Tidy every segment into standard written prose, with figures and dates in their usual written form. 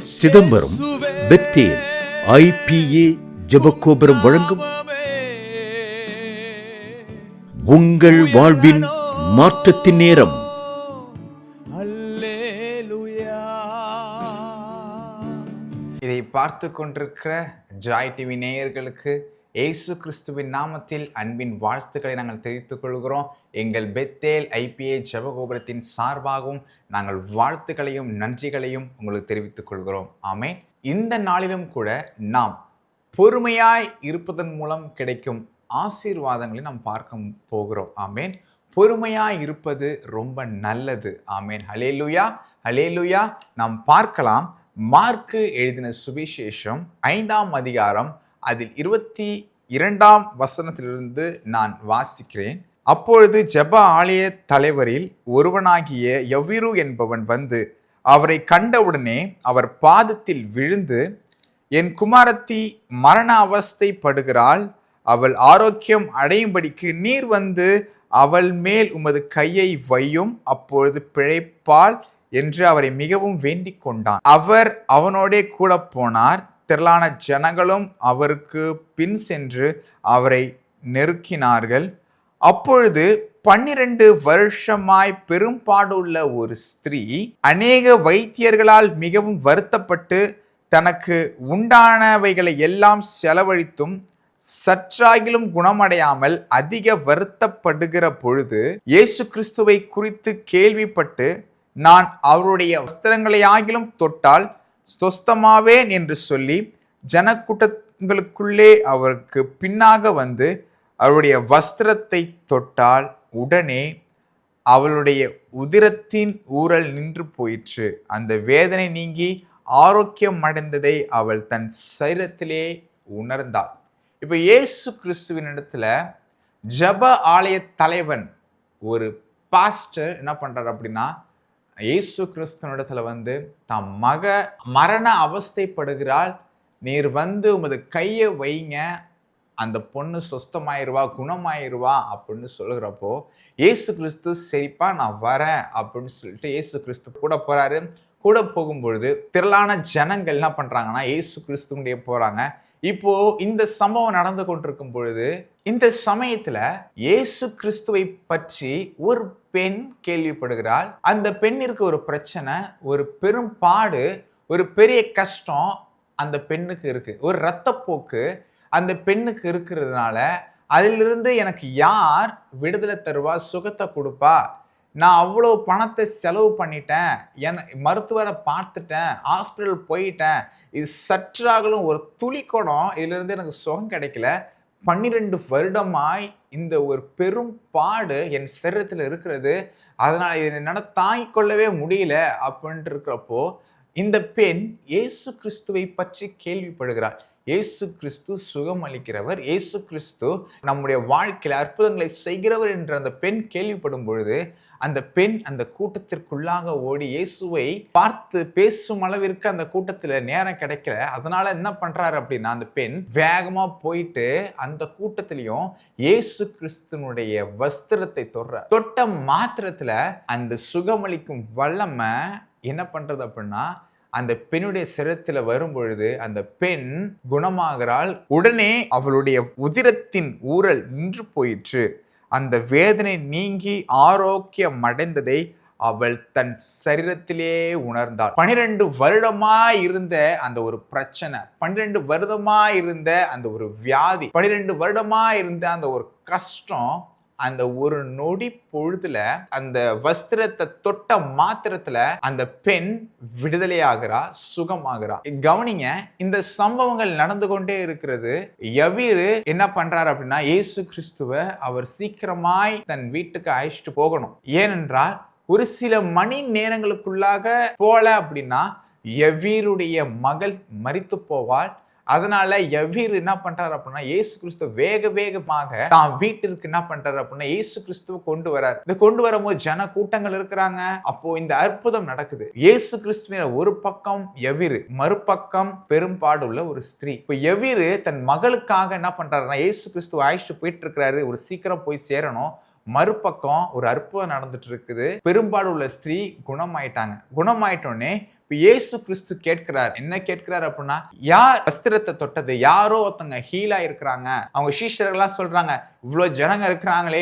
Chidambaram Bethel IPA ஜெபகோபுரம் வழங்கும் உங்கள் வாழ்வின் மாற்றத்தின் நேரம். இதை பார்த்து கொண்டிருக்கிற ஜாய் டிவி நேயர்களுக்கு இயேசு கிறிஸ்துவின் நாமத்தில் அன்பின் வாழ்த்துக்களை நாங்கள் தெரிவித்துக் கொள்கிறோம். எங்கள் பெத்தேல் IPA ஜெபகோபுரத்தின் சார்பாகவும் நாங்கள் வாழ்த்துக்களையும் நன்றிகளையும் உங்களுக்கு தெரிவித்துக் கொள்கிறோம். ஆமென். இந்த நாளிலும் கூட நாம் பொறுமையாய் இருப்பதன் மூலம் கிடைக்கும் ஆசீர்வாதங்களை நாம் பார்க்க போகிறோம். ஆமென். பொறுமையாய் இருப்பது ரொம்ப நல்லது. ஆமென். ஹல்லேலூயா, ஹல்லேலூயா. நாம் பார்க்கலாம். மார்க்கு எழுதின சுவிசேஷம் 5ஆம் அதிகாரம் அதில் 22ஆம் வசனத்திலிருந்து நான் வாசிக்கிறேன். அப்பொழுது ஜெப ஆலய தலைவரில் ஒருவனாகிய யவீரு என்பவன் வந்து அவரை கண்டவுடனே அவர் பாதத்தில் விழுந்து, என் குமாரத்தி மரண அவஸ்தைப்படுகிறாள், அவள் ஆரோக்கியம் அடையும்படிக்கு நீர் வந்து அவள் மேல் உமது கையை வையும், அப்பொழுது பிழைப்பாள் என்று அவரை மிகவும் வேண்டிக் கொண்டான். அவர் அவனோடே கூட போனார். திரளான ஜனங்களும் அவருக்கு பின் சென்று அவரை நெருக்கினார்கள். அப்பொழுது 12 வருஷமாய் பெரும்பாடுள்ள ஒரு ஸ்திரீ அநேக வைத்தியர்களால் மிகவும் வருத்தப்பட்டு தனக்கு உண்டானவைகளை எல்லாம் செலவழித்தும் சற்றாகிலும் குணமடையாமல் அதிக வருத்தப்படுகிற பொழுது இயேசு கிறிஸ்துவை குறித்து கேள்விப்பட்டு, நான் அவருடைய வஸ்திரங்களை ஆகிலும் தொட்டால் சொஸ்தமாவேன் என்று சொல்லி ஜனக்கூட்டங்களுக்குள்ளே அவருக்கு பின்னாக வந்து அவருடைய வஸ்திரத்தை தொட்டால் உடனே அவளுடைய உதிரத்தின் ஊறல் நின்று போயிற்று. அந்த வேதனை நீங்கி ஆரோக்கியம் அடைந்ததை அவள் தன் சரீரத்திலே உணர்ந்தாள். இப்போ இயேசு கிறிஸ்துவின் இடத்துல ஜெப ஆலய தலைவன் ஒரு பாஸ்டர் என்ன பண்றாரு அப்படின்னா, இயேசு கிறிஸ்துவனிடத்துல வந்து தம் மக மரண அவஸ்தைப்படுகிறாள், நீர் வந்து உமது கையை வைங்க, அந்த பொண்ணு சொஸ்தமாயிருவா, குணமாயிருவா அப்படின்னு சொல்லுகிறப்போ இயேசு கிறிஸ்து சரிப்பா நான் வரேன் அப்படின்னு சொல்லிட்டு இயேசு கிறிஸ்து கூட போறாரு. கூட போகும்பொழுது திரளான ஜனங்கள் என்ன பண்றாங்கன்னா இயேசு கிறிஸ்துடைய போறாங்க. இப்போ இந்த சம்பவம் நடந்து கொண்டிருக்கும் பொழுது இந்த சமயத்துல இயேசு கிறிஸ்துவை பற்றி ஒரு பெண் கேள்விப்படுகிறாள். அந்த பெண்ணிற்கு ஒரு பிரச்சனை, ஒரு பெரும் பாடு, ஒரு பெரிய கஷ்டம் அந்த பெண்ணுக்கு இருக்கு. ஒரு இரத்தப்போக்கு அந்த பெண்ணுக்கு இருக்கிறதுனால அதிலிருந்து எனக்கு யார் விடுதலை தருவா, சுகத்தை கொடுப்பா, நான் அவ்வளோ பணத்தை செலவு பண்ணிட்டேன், மருத்துவரை பார்த்துட்டேன், ஹாஸ்பிட்டல் போயிட்டேன், இது சற்றாகலும் ஒரு துளி குடம் இதிலிருந்து எனக்கு சுகம் கிடைக்கல, 12 வருடமாய் இந்த ஒரு பெரும் பாடு என் சரீரத்தில் இருக்கிறது, அதனால் இதை என்னால் தாங்கிக் கொள்ளவே முடியல அப்படின்ட்டு இருக்கிறப்போ இந்த பெண் இயேசு கிறிஸ்துவை பற்றி கேள்விப்படுகிறார். இயேசு கிறிஸ்து சுகம் அளிக்கிறவர், இயேசு கிறிஸ்து நம்முடைய வாழ்க்கையில் அற்புதங்களை செய்கிறவர் என்று அந்த பெண் கேள்விப்படும் பொழுது அந்த பெண் அந்த கூட்டத்திற்குள்ளாக ஓடி இயேசுவை பார்த்து பேசும் அளவிற்கு அந்த கூட்டத்தில் நேரம் கிடைக்கல. அதனால என்ன பண்றாரு அப்படின்னா, அந்த பெண் வேகமா போயிட்டு அந்த கூட்டத்திலையும் இயேசு கிறிஸ்துனுடைய வஸ்திரத்தை தொட்ட மாத்திரத்துல அந்த சுகமளிக்கும் வல்லமை என்ன பண்றது அப்படின்னா அந்த பெண்ணுடைய சிரத்தில் வரும் பொழுது அந்த பெண் குணமாகிறாள். உடனே அவளுடைய உதிரத்தின் ஊறல் நின்று போயிற்று. அந்த வேதனை நீங்கி ஆரோக்கியம் அடைந்ததை அவள் தன் சரீரத்திலே உணர்ந்தாள். 12 வருடமாய் இருந்த அந்த ஒரு பிரச்சனை, 12 வருடமாய் இருந்த அந்த ஒரு வியாதி, 12 வருடமாய் இருந்த அந்த ஒரு கஷ்டம், அந்த ஒரு நொடி பொழுதுல அந்த வஸ்திரத்தை தொட்ட மாத்திரத்துல அந்த பெண் விடுதலையாகிறா, சுகமாகிறா. கவனிங்க, இந்த சம்பவங்கள் நடந்து கொண்டே இருக்கிறது. யவீரு என்ன பண்றாரு அப்படின்னா இயேசு கிறிஸ்துவ அவர் சீக்கிரமாய் தன் வீட்டுக்கு அழைச்சிட்டு போகணும். ஏனென்றால் ஒரு சில மணி நேரங்களுக்குள்ளாக போல அப்படின்னா யவீருடைய மகள் மரித்து போவாள். அதனால யவீர் என்ன பண்றாரு அப்படின்னா இயேசு கிறிஸ்துவ வேக வேகமாக தான் வீட்டிற்கு என்ன பண்றாரு அப்படின்னா இயேசு கிறிஸ்துவ கொண்டு வராரு. இந்த கொண்டு வரும்போது ஜன கூட்டங்கள் இருக்கிறாங்க. அப்போ இந்த அற்புதம் நடக்குது. இயேசு கிறிஸ்துவின் ஒரு பக்கம் யவீர், மறுபக்கம் பெரும்பாடு உள்ள ஒரு ஸ்திரீ. இப்போ யவீர் தன் மகளுக்காக என்ன பண்றாருன்னா இயேசு கிறிஸ்துவ அழைச்சிட்டு போயிட்டு இருக்கிறாரு, ஒரு சீக்கிரம் போய் சேரணும். மறுபக்கம் ஒரு அற்புதம் நடந்துட்டு இருக்குது. பெரும்பாடு உள்ள ஸ்திரீ குணமாயிட்டாங்க. குணமாயிட்டோன்னே இப்ப இயேசு கிறிஸ்து கேட்கிறார், என்ன கேட்கிறார் அப்படின்னா, யார் வஸ்திரத்தை தொட்டது? யாரோ ஒருத்தங்க ஹீலா இருக்கிறாங்க. அவங்க சீஷர்கள்லாம் சொல்றாங்க, இவ்வளவு ஜனங்க இருக்கிறாங்களே,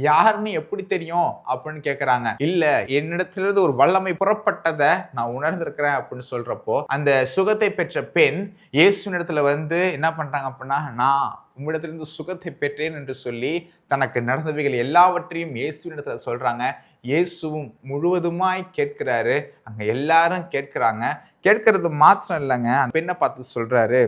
யாருன்னு எப்படி தெரியும் அப்படின்னு கேக்குறாங்க. இல்ல, என்னிடத்துல இருந்து ஒரு வல்லமை புறப்பட்டதை நான் உணர்ந்திருக்கிறேன் அப்படின்னு சொல்றப்போ, அந்த சுகத்தை பெற்ற பெண் இயேசுவினிடத்துல வந்து என்ன பண்றாங்க அப்படின்னா, நான் உம்மிடத்திலிருந்து சுகத்தை பெற்றேன் என்று சொல்லி தனக்கு நடந்தவைகள் எல்லாவற்றையும் இயேசுவினிடத்துல சொல்றாங்க. இயேசுவும் முழுவதுமாய் கேட்கிறாரு. அங்க எல்லாரும் கேட்கிறாங்க. கேட்கிறது மாத்திரம் இல்லைங்க, அந்த பெண்ணை பார்த்து சொல்றாரு,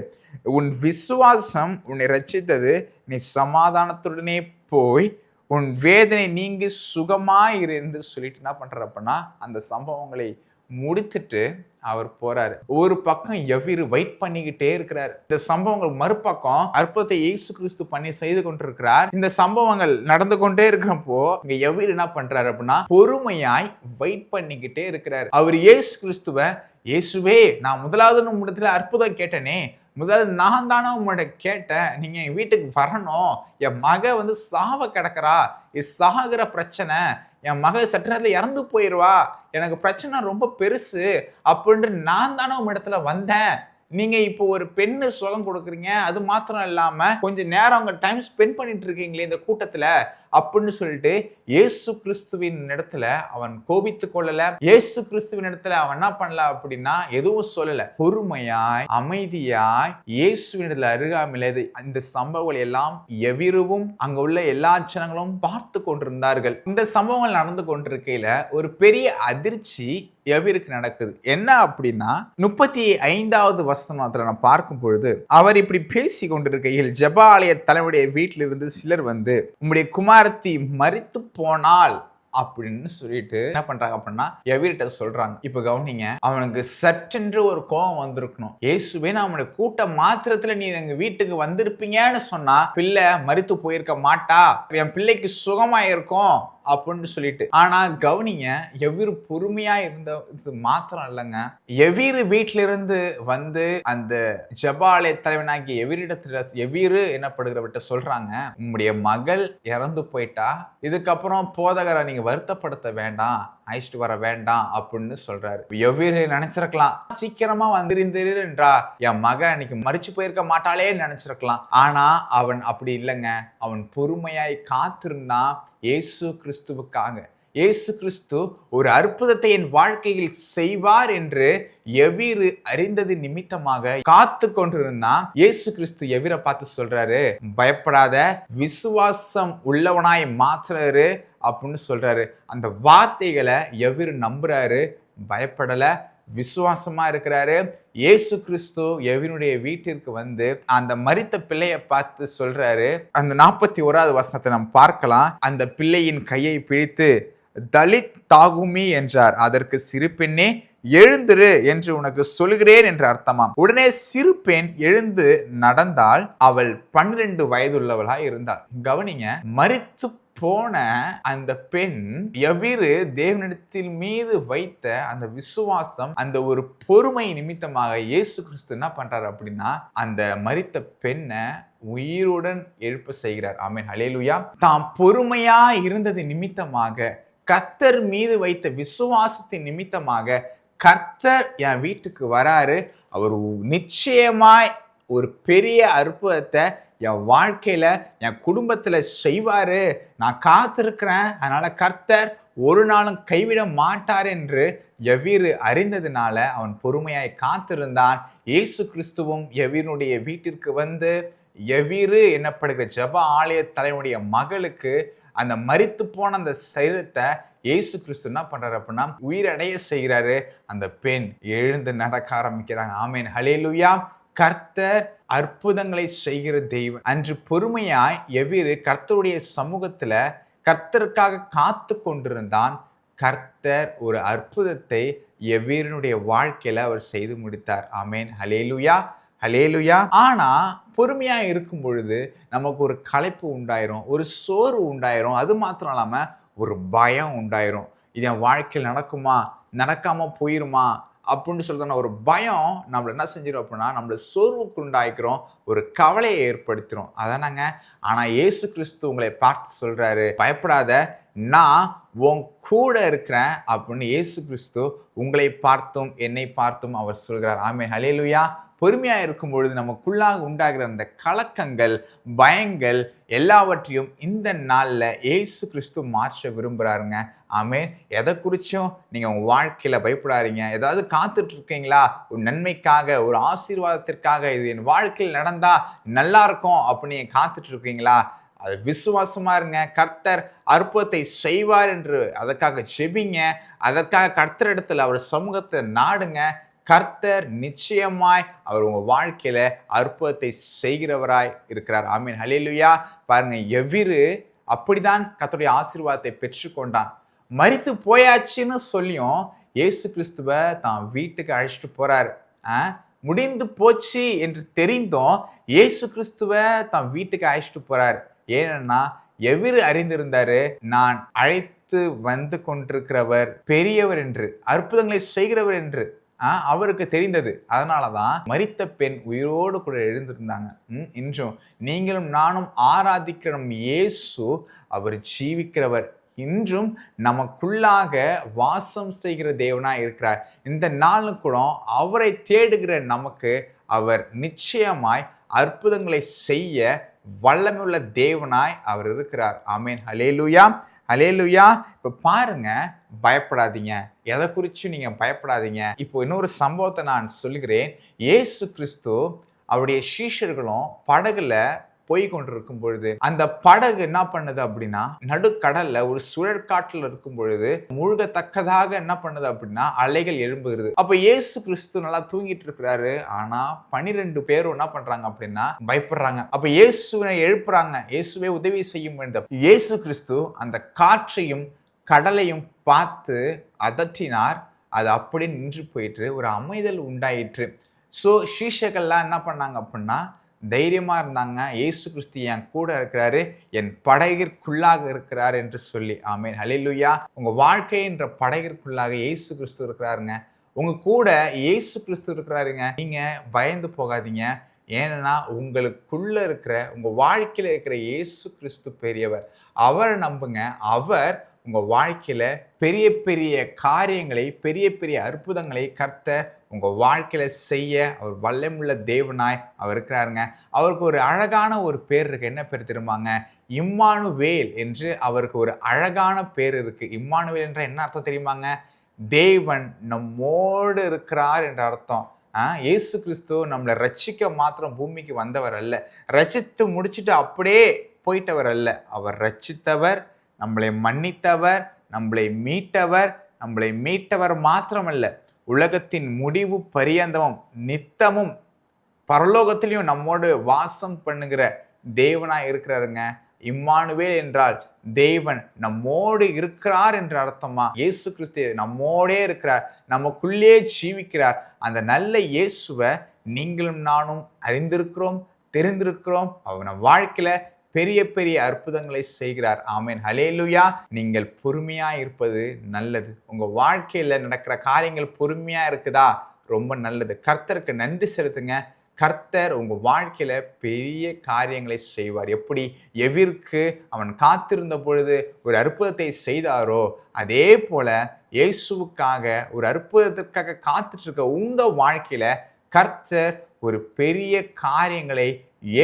உன் விசுவாசம் உன்னை ரட்சித்தது, நீ சமாதானத்துடனே போய் உன் வேதனை நீங்கி சுகமாயிரு என்று சொல்லிட்டு என்ன பண்றாரு அப்படின்னா, அந்த சம்பவங்களை முடித்துட்டு அவர் போறாரு. ஒரு பக்கம் எவ்விரு வெயிட் பண்ணிக்கிட்டே இருக்கிறார். இந்த சம்பவங்கள் மறுபக்கம் அற்புதத்தை இயேசு கிறிஸ்து பண்ணி செய்து கொண்டிருக்கிறார். இந்த சம்பவங்கள் நடந்து கொண்டே இருக்கிறப்போ இங்க எவ்விரு என்ன பண்றாரு அப்படின்னா, பொறுமையாய் வெயிட் பண்ணிக்கிட்டே இருக்கிறார். அவர் இயேசு கிறிஸ்துவ, இயேசுவே, நான் முதலாவது உம்மிடத்துல அற்புதம் கேட்டனே, முதல்ல நான் தானே உங்களோட கேட்டேன், நீங்க என் வீட்டுக்கு வரணும், என் மக வந்து சாவ கிடக்குறா, இது சாகிற பிரச்சனை, என் மக சற்று நேரத்துல இறந்து போயிடுவா, எனக்கு பிரச்சனை ரொம்ப பெருசு அப்படின்ட்டு நான் தானே உங்க இடத்துல வந்தேன். நீங்க இப்போ ஒரு பெண்ணு சுகம் கொடுக்குறீங்க, அது மாத்திரம் இல்லாம கொஞ்சம் நேரம் அவங்க டைம் ஸ்பெண்ட் பண்ணிட்டு இருக்கீங்களே இந்த கூட்டத்துல அப்படின்னு சொல்லிட்டு இயேசு கிறிஸ்துவின் இடத்துல அவன் கோபித்து கொள்ளல. இயேசு கிறிஸ்துவின் இடத்துல அவன் என்ன பண்ணல அப்படின்னா எதுவும் சொல்லல. பொறுமையாய் அமைதியாய் இயேசுவின் இடத்துல அருகாமையில இந்த சம்பவங்கள் எல்லாம் எவ்விருவும் அங்க உள்ள எல்லா ஜனங்களும் பார்த்து கொண்டிருந்தார்கள். இந்த சம்பவங்கள் நடந்து கொண்டிருக்கையில ஒரு பெரிய அதிர்ச்சி எவ்விருக்கு நடக்குது. என்ன அப்படின்னா 35வது வசனத்துல நான் பார்க்கும் பொழுது, அவர் இப்படி பேசி கொண்டிருக்கையில் ஜெப ஆலய தலைவருடைய வீட்டிலிருந்து சிலர் வந்து, உம்முடைய குமாரத்தி மரித்து போனால் அப்படின்னு சொல்லிட்டு என்ன பண்றாங்க அப்படின்னா எவ்விரிட்ட சொல்றாங்க. இப்ப கவனிங்க, அவனுக்கு சற்றென்று ஒரு கோபம் வந்திருக்கணும். இயேசுவே, நான் அவனுடைய கூட்ட மாத்திரத்துல நீ எங்க வீட்டுக்கு வந்திருப்பீங்கன்னு சொன்னா பிள்ளை மரித்து போயிருக்க மாட்டா, என் பிள்ளைக்கு சுகமா இருக்கும் அப்படின்னு சொல்லிட்டு. ஆனா கவனிங்க, எவ்விரு பொறுமையா இருந்தது மாத்திரம் இல்லைங்க, எவ்விரு வீட்டில இருந்து வந்து அந்த ஜெபாலய தலைவனாகிய எவ்விரிடத்துல எவ்விரு என்னப்படுகிறவர்கிட்ட சொல்றாங்க, உம்முடைய மகள் இறந்து போயிட்டா, இதுக்கப்புறம் போதகரை நீங்க வருத்தப்படுத்த வேண்டாம், அழைச்சிட்டு வர வேண்டாம் அப்படின்னு சொல்றாரு. எவ்விரு நினைச்சிருக்கலாம், சீக்கிரமா வந்திருந்தா என் மக அன்னைக்கு மரிச்சு போயிருக்க மாட்டாளே நினைச்சிருக்கலாம். ஆனா அவன் அப்படி இல்லைங்க, அவன் பொறுமையாய் காத்திருந்தான் இயேசு கிறிஸ்துவுக்காக. இயேசு கிறிஸ்து ஒரு அற்புதத்தை என் வாழ்க்கையில் செய்வார் என்று எவ்விரு அறிந்தது நிமித்தமாக காத்து கொண்டிருந்தான். இயேசு கிறிஸ்து எவ்விரை பார்த்து சொல்றாரு, பயப்படாத, விசுவாசம் உள்ளவனாய் மாத்திராரு அப்படின்னு சொல்றாரு. அந்த வார்த்தைகளை எவ்விரு நம்புறாரு, பயப்படல, விசுவாசமா இருக்கிறாரு. இயேசு கிறிஸ்து எவ்வினுடைய வீட்டிற்கு வந்து அந்த மரித்த பிள்ளைய பார்த்து சொல்றாரு. அந்த 41வது வசனத்தை நாம் பார்க்கலாம். அந்த பிள்ளையின் கையை பிடித்து தலித் தாகுமி என்றார். அதற்கு சிறு பெண்ணே எழுந்திரு என்று உனக்கு சொல்கிறேன் என்று அர்த்தமாம். உடனே சிறு பெண் எழுந்து நடந்தால் அவள் 12 வயதுள்ளவளாய் இருந்தாள். கவனிங்க, மரித்து போன அந்த பெண் எவ்விரு தேவனிடத்தில் மீது வைத்த அந்த விசுவாசம், அந்த ஒரு பொறுமை நிமித்தமாக இயேசு கிறிஸ்து என்ன பண்றாரு அப்படின்னா அந்த மரித்த பெண்ணை உயிருடன் எழுப்ப செய்கிறார். ஆமென், ஹல்லேலூயா. தாம் பொறுமையா இருந்தது நிமித்தமாக, கர்த்தர் மீது வைத்த விசுவாசத்தின் நிமித்தமாக கர்த்தர் என் வீட்டுக்கு வராரு, அவர் நிச்சயமாய் ஒரு பெரிய அற்புதத்தை என் வாழ்க்கையில என் குடும்பத்துல செய்வாரு, நான் காத்திருக்கிறேன், அதனால கர்த்தர் ஒரு நாளும் கைவிட மாட்டார் என்று எவ்விரு அறிந்ததுனால அவன் பொறுமையாய் காத்திருந்தான். இயேசு கிறிஸ்துவும் எவ்வினுடைய வீட்டிற்கு வந்து எவ்விரு என்னப்படுகிற ஜெப ஆலய தலைவனுடைய மகளுக்கு அந்த மரித்து போன அந்த சரீரத்தை இயேசு கிறிஸ்து என்ன பண்றாரு அப்படின்னா உயிரடைய செய்கிறாரு. அந்த பெண் எழுந்து நடக்க ஆரம்பிக்கிறாங்க. ஆமென், ஹல்லேலூயா. கர்த்தர் அற்புதங்களை செய்கிற தெய்வம். அன்று பொறுமையாய் எவ்விரு கர்த்தருடைய சமூகத்துல கர்த்தருக்காக காத்து கொண்டிருந்தான். கர்த்தர் ஒரு அற்புதத்தை எவ்விருடைய வாழ்க்கையில அவர் செய்து முடித்தார். ஆமென், ஹல்லேலூயா, ஹல்லேலூயா. ஆனா பொறுமையா இருக்கும் பொழுது நமக்கு ஒரு களைப்பு உண்டாயிரும், ஒரு சோர்வு உண்டாயிரும், அது மாத்திரம் இல்லாம ஒரு பயம் உண்டாயிரும். இது என் வாழ்க்கையில் நடக்குமா, நடக்காம போயிருமா அப்படின்னு சொல்லிட்டு ஒரு பயம் நம்மள என்ன செஞ்சிடும் அப்படின்னா நம்மள சோர்வுக்கு உண்டாக்கிறோம், ஒரு கவலையை ஏற்படுத்திடும். அதானாங்க. ஆனா இயேசு கிறிஸ்து உங்களை பார்த்து சொல்றாரு, பயப்படாத, நான் உன் கூட இருக்கிறேன் அப்படின்னு இயேசு கிறிஸ்து உங்களை பார்த்தும் என்னை பார்த்தும் அவர் சொல்கிறார். ஆமென், ஹல்லேலூயா. பொறுமையா இருக்கும் பொழுது நமக்குள்ளாக உண்டாகிற அந்த கலக்கங்கள், பயங்கள் எல்லாவற்றையும் இந்த நாள்ல இயேசு கிறிஸ்து மாற்ற விரும்புறாருங்க. ஆமென். எதை குறிச்சும் நீங்க உங்க வாழ்க்கையில பயப்படாதீங்க. ஏதாவது காத்துட்டு இருக்கீங்களா? ஒரு நன்மைக்காக, ஒரு ஆசீர்வாதத்திற்காக, இது என் வாழ்க்கையில் நடந்தா நல்லா இருக்கும் அப்படின்னு நீங்க காத்துட்டு இருக்கீங்களா? அது விசுவாசமா இருங்க. கர்த்தர் அற்புதத்தை செய்வார் என்று அதற்காக ஜெபிங்க. அதற்காக கர்த்தரிடத்தில் அவர் சமூகத்தை நாடுங்க. கர்த்தர் நிச்சயமாய் அவர் உங்க வாழ்க்கையில அற்புதத்தை செய்கிறவராய் இருக்கிறார். ஆமென், ஹல்லேலூயா. பாருங்க, எவிரு அப்படிதான் கர்த்தருடைய ஆசீர்வாதத்தை பெற்றுக்கொண்டான். மரித்து போயாச்சுன்னு சொல்லியும் இயேசு கிறிஸ்துவ தான் வீட்டுக்கு அழைச்சிட்டு போறாரு. முடிந்து போச்சு என்று தெரிந்தும் இயேசு கிறிஸ்துவ தான் வீட்டுக்கு அழைச்சிட்டு போறாரு. ஏன்னா எவிரு அறிந்திருந்தாரு, நான் அழைத்து வந்து கொண்டிருக்கிறவர் பெரியவர் என்று, அற்புதங்களை செய்கிறவர் என்று அவருக்கு தெரிந்தது. அதனாலதான் மரித்த பெண் உயிரோடு கூட எழுந்திருந்தாங்க. இன்றும் நீங்களும் நானும் ஆராதிக்கிற இயேசு அவர் ஜீவிக்கிறவர். இன்றும் நமக்குள்ளாக வாசம் செய்கிற தேவனாய் இருக்கிறார். இந்த நாளும் கூட அவரை தேடுகிற நமக்கு அவர் நிச்சயமாய் அற்புதங்களை செய்ய வல்லமையுள்ள தேவனாய் அவர் இருக்கிறார். ஆமென், ஹல்லேலூயா, ஹல்லேலூயா. இப்போ பாருங்க, பயப்படாதீங்க. எதை குறித்து நீங்க பயப்படாதீங்க. இப்போ இன்னொரு சம்பவத்தை நான் சொல்லுகிறேன். இயேசு கிறிஸ்து அவருடைய சீஷர்களும் படகுல போய் கொண்டிருக்கும் பொழுது அந்த படகு என்ன பண்ணுது அப்படின்னா, நடுக்கடல்ல ஒரு சுழற்காற்றுல இருக்கும் பொழுது மூழ்கத்தக்கதாக என்ன பண்ணுது அப்படின்னா அலைகள் எழும்புகிறது. அப்ப இயேசு கிறிஸ்து நல்லா தூங்கிட்டு இருக்கிறாரு. ஆனா 12 பேரும் என்ன பண்றாங்க அப்படின்னா பயப்படுறாங்க. அப்ப இயேசுவை எழுப்புறாங்க. இயேசுவே உதவி செய்யும் வேண்டும். இயேசு கிறிஸ்து அந்த காற்றையும் கடலையும் பார்த்து அதட்டினார். அது அப்படியே நின்று போயிட்டு ஒரு அமைதல் உண்டாயிற்று. ஸோ சீஷர்கள்லாம் என்ன பண்ணாங்க அப்படின்னா தைரியமா இருந்தாங்க. இயேசு கிறிஸ்து என் கூட இருக்கிறாரு, என் படகிற்குள்ளாக இருக்கிறார் என்று சொல்லி. ஆமென், ஹல்லேலூயா. உங்க வாழ்க்கை என்ற படகிற்குள்ளாக இயேசு கிறிஸ்து இருக்கிறாருங்க. உங்க கூட இயேசு கிறிஸ்து இருக்கிறாருங்க. நீங்க பயந்து போகாதீங்க. ஏன்னா உங்களுக்குள்ள இருக்கிற, உங்க வாழ்க்கையில இருக்கிற இயேசு கிறிஸ்து பெரியவர். அவரை நம்புங்க. அவர் உங்க வாழ்க்கையில பெரிய பெரிய காரியங்களை, பெரிய பெரிய அற்புதங்களை கர்த்தர் உங்க வாழ்க்கையில செய்ய அவர் வல்லமுள்ள தேவனாய் அவர் இருக்கிறாருங்க. அவருக்கு ஒரு அழகான ஒரு பேர் இருக்கு. என்ன பேர் தெரியுமாங்க? இம்மானுவேல் என்று அவருக்கு ஒரு அழகான பேர் இருக்கு. இம்மானுவேல் என்ற என்ன அர்த்தம் தெரியுமாங்க? தேவன் நம்மோடு இருக்கிறார் என்ற அர்த்தம். இயேசு கிறிஸ்து நம்மளை ரட்சிக்க மாத்திரம் பூமிக்கு வந்தவர் அல்ல, ரட்சித்து முடிச்சுட்டு அப்படியே போயிட்டவர் அல்ல. அவர் ரட்சித்தவர், நம்மளை மன்னித்தவர், நம்மளை மீட்டவர் மாத்திரமல்ல, உலகத்தின் முடிவு பரியந்தமும் நித்தமும் பரலோகத்திலையும் நம்மோடு வாசம் பண்ணுகிற தேவனாய் இருக்கிறாருங்க. இம்மானுவேல் என்றால் தேவன் நம்மோடு இருக்கிறார் என்ற அர்த்தமா. இயேசு கிறிஸ்து நம்மோடே இருக்கிறார், நமக்குள்ளே ஜீவிக்கிறார். அந்த நல்ல இயேசுவை நீங்களும் நானும் அறிந்திருக்கிறோம், தெரிந்திருக்கிறோம். அவர் நம் வாழ்க்கையில பெரிய பெரிய அற்புதங்களை செய்கிறார். ஆமென், ஹல்லேலூயா. நீங்கள் பொறுமையா இருப்பது நல்லது. உங்க வாழ்க்கையில நடக்கிற காரியங்கள் பொறுமையா இருக்குதா? ரொம்ப நல்லது. கர்த்தருக்கு நன்றி செலுத்துங்க. கர்த்தர் உங்க வாழ்க்கையில பெரிய காரியங்களை செய்வார். எப்படி எவிற்கு அவன் காத்திருந்த பொழுது ஒரு அற்புதத்தை செய்தாரோ, அதே போல இயேசுவுக்காக ஒரு அற்புதத்திற்காக காத்துட்டு இருக்க உங்க வாழ்க்கையில கர்த்தர் ஒரு பெரிய காரியங்களை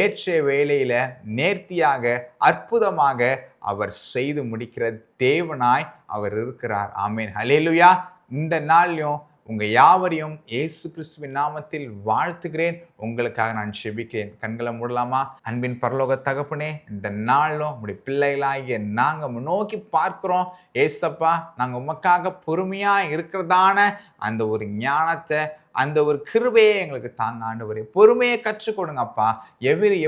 ஏற்ற வேளையில நேர்த்தியாக அற்புதமாக அவர் செய்து முடிக்கிற தேவனாய் அவர் இருக்கிறார். ஆமென், ஹல்லேலூயா. இந்த நாளிலும் உங்க யாவரையும் இயேசு கிறிஸ்துவின் நாமத்தில் வாழ்த்துகிறேன். உங்களுக்காக நான் ஜெபிக்கிறேன். கண்களை மூடலாமா? அன்பின் பரலோக தகப்பனே, இந்த நாளும் உங்களுடைய பிள்ளைகளாகிய நாங்க நோக்கி பார்க்கிறோம். ஏசப்பா, நாங்க உமக்காக பொறுமையா இருக்கிறதான அந்த ஒரு ஞானத்தை, அந்த ஒரு கிருபையை எங்களுக்கு தாங்க ஆண்டவரே. பொறுமையை கற்றுக் கொடுங்கப்பா.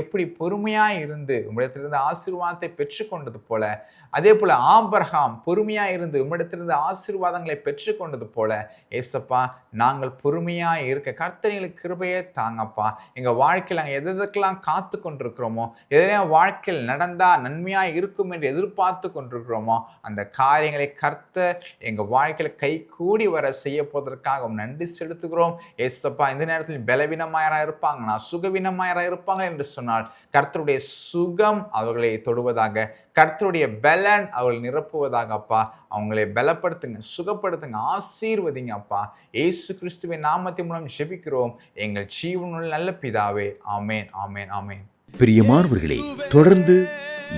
எப்படி பொறுமையா இருந்து உம்மிடத்திலிருந்து ஆசீர்வாதத்தை பெற்றுக்கொண்டது போல, அதே போல ஆபிரகாம் பொறுமையா இருந்து உம்மிடத்திலிருந்து ஆசீர்வாதங்களை பெற்றுக்கொண்டது போல, ஏசப்பா, நாங்கள் பொறுமையா இருக்க கர்த்தர் எங்களுக்கு கிருபையை தாங்கப்பா. எங்க வாழ்க்கையில் நாங்கள் எதற்கெல்லாம் காத்து கொண்டிருக்கிறோமோ, எதையும் வாழ்க்கையில் நடந்தா நன்மையா இருக்கும் என்று எதிர்பார்த்து கொண்டிருக்கிறோமோ, அந்த காரியங்களை கர்த்தர் எங்க வாழ்க்கையில கை கூடி வர செய்ய போவதற்காக நன்றி செலுத்துகிறோம். ஏசப்பா, இந்த நேரத்தில் பலவீனமாயரா இருப்பாங்க, நான் சுகவீனமாயரா இருப்பாங்க என்று சொன்னால் கர்த்தருடைய சுகம் அவர்களை தொடுவதாக, கர்த்தருடைய பலன் அவள் நிரப்புவதாக அப்பா. அவங்களை பலப்படுத்துங்க, சுகப்படுத்துங்க, ஆசீர்வதிங்க அப்பா. இயேசு கிறிஸ்துவின் நாமத்தின் மூலம் ஜெபிக்கிறோம் எங்கள் ஜீவனுள்ள நல்ல பிதாவே. ஆமென், ஆமென், ஆமென். பிரியமானவர்களே, தொடர்ந்து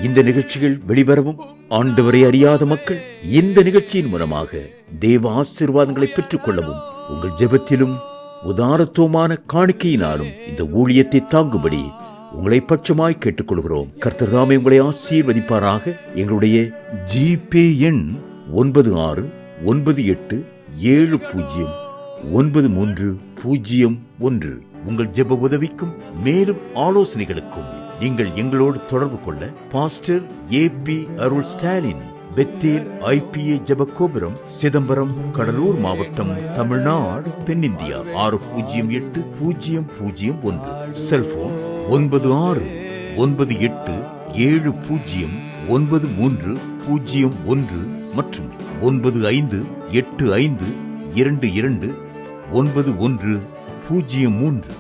இந்த நிகழ்ச்சிகள் வெளிவரவும் ஆண்டவரை அறியாத மக்கள் இந்த நிகழ்ச்சியின் மூலமாக தேவ ஆசீர்வாதங்களை பெற்றுக் கொள்ளவும் உங்கள் ஜெபத்திலும் உதாரத்துவமான காணிக்கையினாலும் இந்த ஊழியத்தை தாங்கும்படி உங்களை பட்சமாய் கேட்டுக்கொள்கிறோம். கர்த்தர் தாமே உங்களை ஆசீர்வதிப்பாராக. எங்களுடைய ஜிபே எண் 9618709301. உங்கள் ஜெப உதவிக்கும் மேலும் ஆலோசனைகளுக்கும் நீங்கள் எங்களோடு தொடர்பு கொள்ள பாஸ்டர் AP அருள் ஸ்டாலின், பெத்தேல் IPA ஜெபகோபுரம், சிதம்பரம், கடலூர் மாவட்டம், தமிழ்நாடு, தென்னிந்தியா 608001. செல்போன் 9698709301 மற்றும் 9585229103.